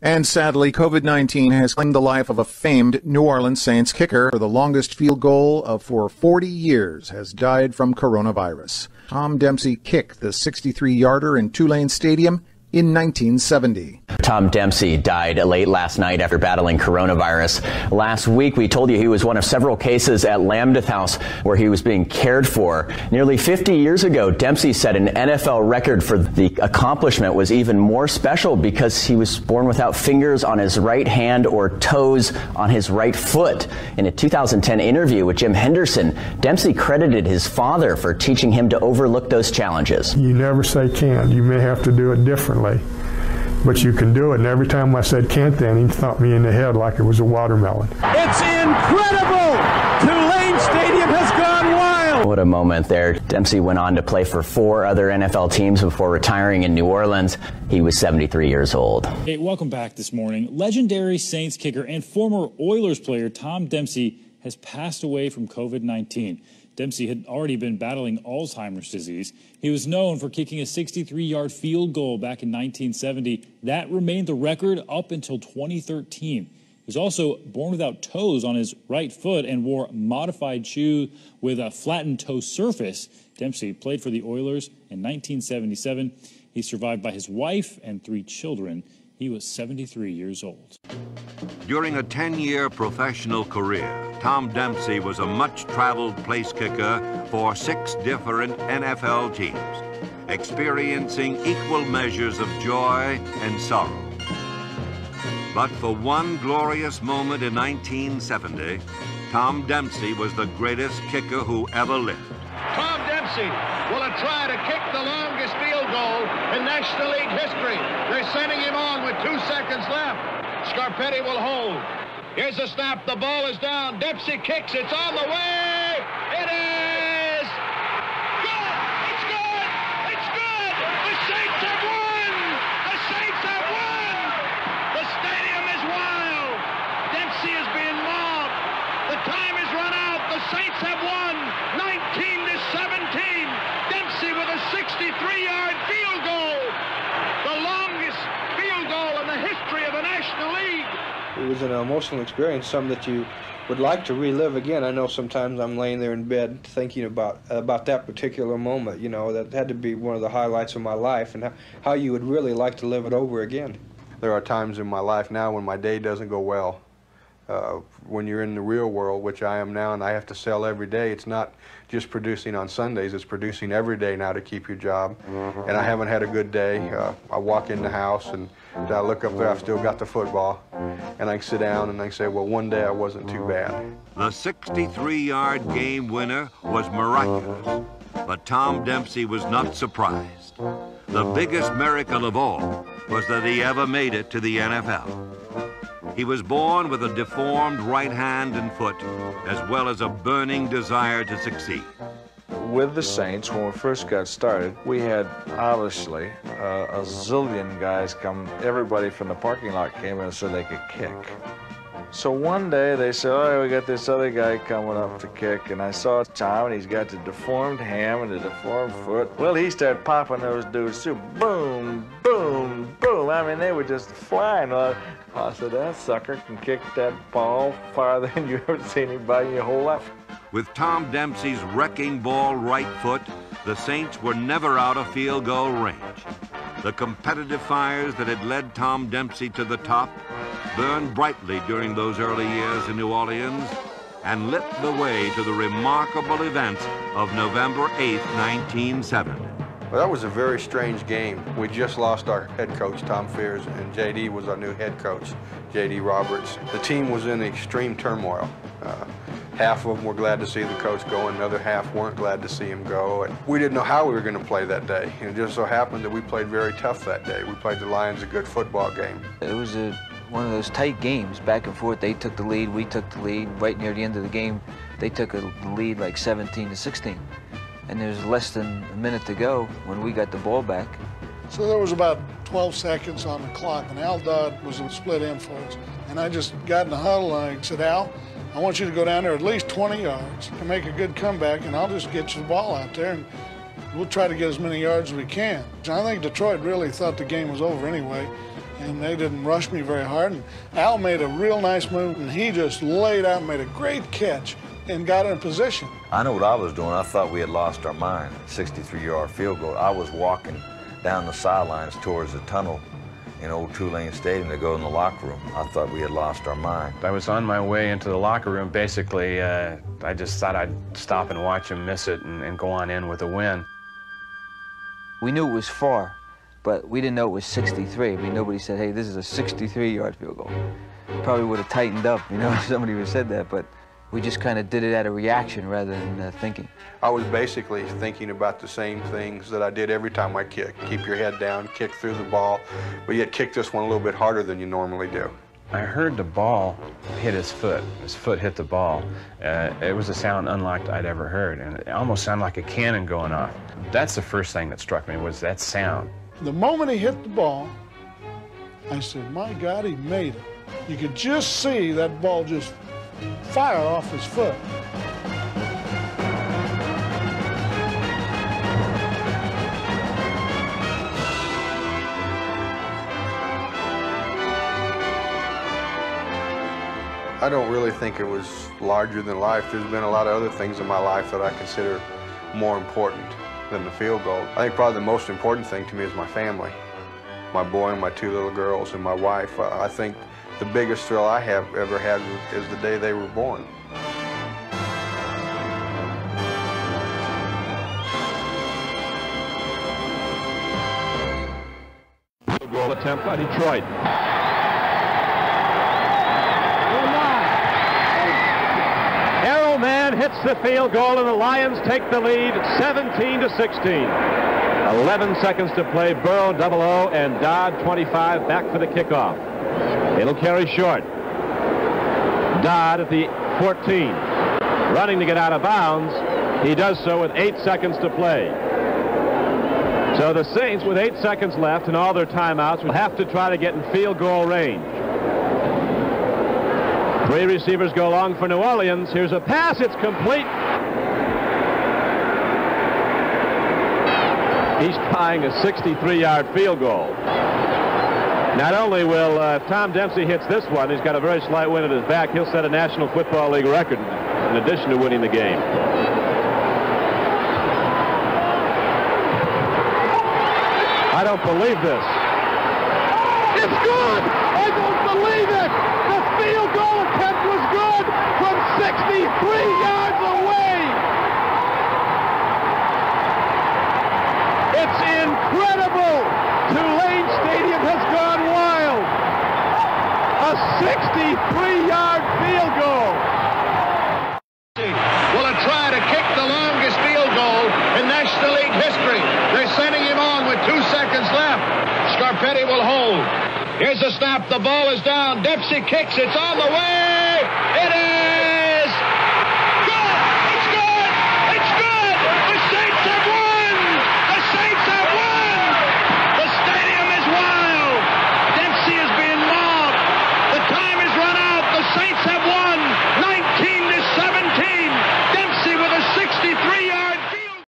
And sadly, COVID-19 has claimed the life of a famed New Orleans Saints kicker. The longest field goal for 40 years has died from coronavirus. Tom Dempsey kicked the 63-yarder in Tulane Stadium in 1970. Tom Dempsey died late last night after battling coronavirus. Last week, we told you he was one of several cases at Lambeth House where he was being cared for. Nearly 50 years ago, Dempsey set an NFL record for the accomplishment was even more special because he was born without fingers on his right hand or toes on his right foot. In a 2010 interview with Jim Henderson, Dempsey credited his father for teaching him to overlook those challenges. You never say can't. You may have to do it differently, but you can do it. And every time I said can't, then he thumped me in the head like it was a watermelon. It's incredible! Tulane Stadium has gone wild! What a moment there. Dempsey went on to play for 4 other NFL teams before retiring in New Orleans. He was 73 years old. Hey, welcome back this morning. Legendary Saints kicker and former Oilers player Tom Dempsey has passed away from COVID-19. Dempsey had already been battling Alzheimer's disease. He was known for kicking a 63-yard field goal back in 1970. That remained the record up until 2013. He was also born without toes on his right foot and wore modified shoes with a flattened toe surface. Dempsey played for the Oilers in 1977. He's survived by his wife and 3 children. He was 73 years old. During a 10-year professional career, Tom Dempsey was a much-traveled place kicker for 6 different NFL teams, experiencing equal measures of joy and sorrow. But for one glorious moment in 1970, Tom Dempsey was the greatest kicker who ever lived. Tom Dempsey will try to kick the longest field goal in National League history. They're sending him on with 2 seconds left. Scarpetti will hold. Here's the snap. The ball is down. Dempsey kicks. It's on the way. It is good. It's good. It's good. The Saints have won. The Saints have won. The stadium is wild. Dempsey is being mobbed. The time has run out. The Saints have won 19-17. Dempsey with a 63-yard field goal. The longest field goal in the history of the National League. It was an emotional experience, something that you would like to relive again. I know sometimes I'm laying there in bed thinking about that particular moment. You know, that had to be one of the highlights of my life, and how you would really like to live it over again. There are times in my life now when my day doesn't go well. When you're in the real world, which I am now, and I have to sell every day, it's not just producing on Sundays, it's producing every day now to keep your job. And I haven't had a good day. I walk in the house and I look up there, I've still got the football. And I can sit down and I say, well, one day I wasn't too bad. The 63-yard game winner was miraculous, but Tom Dempsey was not surprised. The biggest miracle of all was that he ever made it to the NFL. He was born with a deformed right hand and foot, as well as a burning desire to succeed. With the Saints, when we first got started, we had, obviously, a zillion guys come. Everybody from the parking lot came in so they could kick. So one day they said, oh, we got this other guy coming up to kick, and I saw Tom, and he's got the deformed hand and the deformed foot. Well, he started popping those dudes too. Boom, boom, boom. I mean, they were just flying. I said, that sucker can kick that ball farther than you ever seen anybody in your whole life. With Tom Dempsey's wrecking ball right foot, the Saints were never out of field goal range. The competitive fires that had led Tom Dempsey to the top burned brightly during those early years in New Orleans and lit the way to the remarkable events of November 8th, 1970. Well, that was a very strange game. We just lost our head coach, Tom Fears, and J.D. was our new head coach, J.D. Roberts. The team was in extreme turmoil. Half of them were glad to see the coach go, and the other half weren't glad to see him go. And we didn't know how we were going to play that day. And it just so happened that we played very tough that day. We played the Lions a good football game. It was one of those tight games, back and forth. They took the lead, we took the lead. Right near the end of the game, they took the lead like 17-16. And there was less than a minute to go when we got the ball back. So there was about 12 seconds on the clock, and Al Dodd was a split end for us. And I just got in the huddle and I said, Al, I want you to go down there at least 20 yards and make a good comeback, and I'll just get you the ball out there, and we'll try to get as many yards as we can. I think Detroit really thought the game was over anyway, and they didn't rush me very hard. And Al made a real nice move, and he just laid out and made a great catch and got in position. I know what I was doing. I thought we had lost our mind. 63-yard field goal. I was walking down the sidelines towards the tunnel in old Tulane Stadium to go in the locker room. I thought we had lost our mind. I was on my way into the locker room. Basically, I just thought I'd stop and watch him miss it and go on in with a win. We knew it was far, but we didn't know it was 63. I mean, nobody said, hey, this is a 63-yard field goal. Probably would have tightened up, you know, if somebody would have said that, but we just kind of did it out of reaction rather than thinking. I was basically thinking about the same things that I did every time I kick. Keep your head down, kick through the ball, but yet kick this one a little bit harder than you normally do. I heard the ball hit his foot. His foot hit the ball. It was a sound unlike I'd ever heard, and it almost sounded like a cannon going off. That's the first thing that struck me, was that sound. The moment he hit the ball, I said, my God, he made it. You could just see that ball just fire off his foot. I don't really think it was larger than life. There's been a lot of other things in my life that I consider more important than the field goal. I think probably the most important thing to me is my family. My boy and my 2 little girls and my wife. I think the biggest thrill I have ever had is the day they were born. Field goal attempt by Detroit. Arrowman hits the field goal, and the Lions take the lead 17-16. 11 seconds to play. Burrow, 00, and Dodd, 25, back for the kickoff. It'll carry short. Dodd at the 14. Running to get out of bounds. He does so with 8 seconds to play. So the Saints, with 8 seconds left and all their timeouts, will have to try to get in field goal range. 3 receivers go long for New Orleans. Here's a pass. It's complete. He's trying a 63-yard field goal. Not only will if Tom Dempsey hits this one, he's got a very slight wind at his back, he'll set a National Football League record in addition to winning the game. I don't believe this. It's good! I don't believe it! The field goal attempt was good from 63 yards away! It's incredible! Tulane Stadium has gone wild! A 63-yard field goal! Will try to kick the longest field goal in National League history. They're sending him on with 2 seconds left. Scarpetti will hold. Here's the snap. The ball is down. Dempsey kicks. It's on the way. It is!